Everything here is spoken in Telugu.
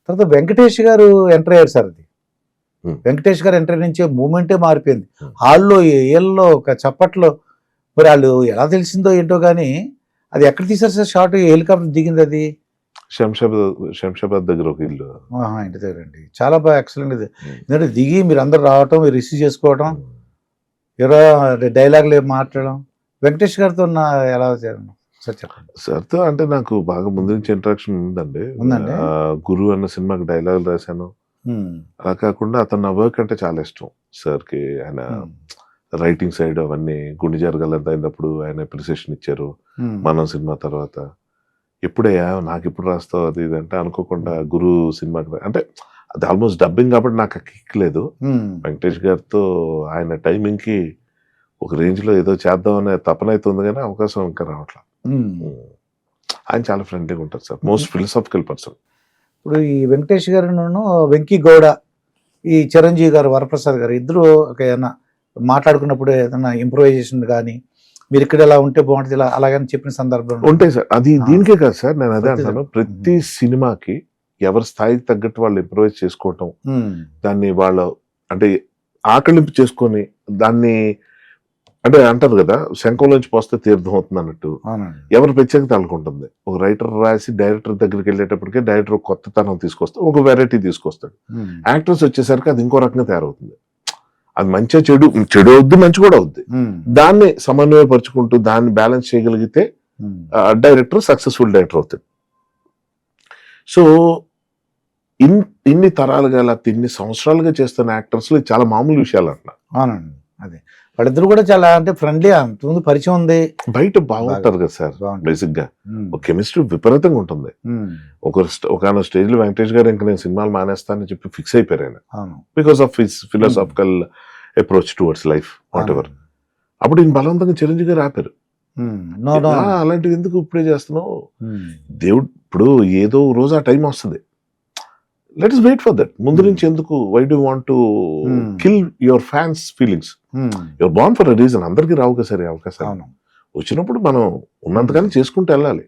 తర్వాత వెంకటేష్ గారు ఎంటర్ అయ్యారు సార్. అది Hmm. వెంకటేష్ గారు ఎంటర్ నుంచే మూమెంటే మారిపోయింది. హాల్లో ఏళ్ళలో ఒక చప్పట్లో మరి వాళ్ళు ఎలా తెలిసిందో ఏంటో కానీ అది ఎక్కడ తీసారు సార్ షార్ట్? హెలికాప్టర్ దిగింది అది శంషాబాద్ దగ్గర ఒక ఇల్లు. ఇంటి దగ్గర అండి. చాలా బాగా ఎక్సలెంట్. ఇది ఎందుకంటే దిగి మీరు అందరు రావటం, మీరు రిసీవ్ చేసుకోవడం, ఎవరో డైలాగులు మాట్లాడడం. వెంకటేష్ గారితో ఎలా చేయాలి సార్ చెప్పండి. సార్తో అంటే నాకు బాగా ముందు నుంచి ఇంటరాక్షన్ ఉందండి. గురు అన్న సినిమాకి డైలాగులు రాశాను. అలా కాకుండా అతను నా వర్క్ అంటే చాలా ఇష్టం సార్కి. ఆయన రైటింగ్ సైడ్ అవన్నీ గుండె జరగాలంత అయినప్పుడు ఆయన అప్రిసియేషన్ ఇచ్చారు. మనం సినిమా తర్వాత ఎప్పుడయ్యా నాకు ఇప్పుడు రాస్తావు అది ఇది అంటే అనుకోకుండా గురు సినిమాకి అంటే అది ఆల్మోస్ట్ డబ్బింగ్ కాబట్టి నాకు కిక్ లేదు. వెంకటేష్ గారితో ఆయన టైమింగ్ కి ఒక రేంజ్ లో ఏదో చేద్దామనే తపన అయితే ఉంది కానీ అవకాశం ఇంకా రావట్లేదు. ఆయన చాలా ఫ్రెండ్లీగా ఉంటారు సార్. Most philosophical person. ఇప్పుడు ఈ వెంకటేష్ గారు వెంకీ గౌడ, ఈ చిరంజీవి గారు, వరప్రసాద్ గారు ఇద్దరు ఏదైనా మాట్లాడుకున్నప్పుడు ఏదైనా ఇంప్రూవైజేషన్ కానీ మీరు ఇక్కడ ఎలా ఉంటే బాగుంటుంది ఇలా అలాగని చెప్పిన సందర్భం ఉంటాయి సార్. అది దీనికే కాదు సార్, నేను అదే అంటాను. ప్రతి సినిమాకి ఎవరి స్థాయికి తగ్గట్టు వాళ్ళు ఇంప్రూవైజ్ చేసుకోవటం, దాన్ని వాళ్ళు అంటే ఆకలింపు చేసుకొని దాన్ని అంటే అంటారు కదా శంఖంలోంచి పోస్తే తీర్థం అవుతుంది అన్నట్టు ఎవరి ప్రత్యేకత అనుకుంటుంది. ఒక రైటర్ రాసి డైరెక్టర్ దగ్గరికి వెళ్ళేటప్పటికే డైరెక్టర్ ఒక కొత్తతనం తీసుకొస్తాడు, ఒక వెరైటీ తీసుకొస్తాడు. యాక్టర్స్ వచ్చేసరికి అది ఇంకో రకంగా తయారవుతుంది. అది మంచిగా చెడు అవుద్ది, మంచి కూడా అవుద్ది. దాన్ని సమన్వయపరుచుకుంటూ దాన్ని బ్యాలెన్స్ చేయగలిగితే డైరెక్టర్ సక్సెస్ఫుల్ డైరెక్టర్ అవుతాడు. సో ఇన్ని తరాలుగా ఇన్ని సంవత్సరాలుగా చేస్తున్న యాక్టర్స్ లో చాలా మామూలు విషయాలు అంటున్నా. అవునండి. అదే వాళ్ళిద్దరు కూడా చాలా అంటే ఫ్రెండ్లీ, అంతకుముందు పరిచయం ఉంది. బయట బాగుంటారు కదా సార్. బేసిక్ గా ఒక కెమిస్ట్రీ విపరీతంగా ఉంటుంది. ఒక స్టేజ్ లో వెంకటేష్ గారు ఇంకా నేను సినిమాలు మానేస్తానని చెప్పి ఫిక్స్ అయిపోయారు ఆయన. Because of his philosophical approach towards life what ever. అప్పుడు ఈయన బలవంతంగా చిరంజీవి గారు ఆపారు. అలాంటివి ఎందుకు ఇప్పుడే చేస్తున్నావు, దేవుడు ఇప్పుడు ఏదో రోజు ఆ టైం వస్తుంది, let us wait for that. ముందు నుంచి ఎందుకు, why do want to kill your fans feelings? You're born for a reason. అందరికీ రావు కదా సరే అవకాశాలు. వచ్చినప్పుడు మనం ఉన్నంతగానే చేసుకుంటూ వెళ్ళాలి.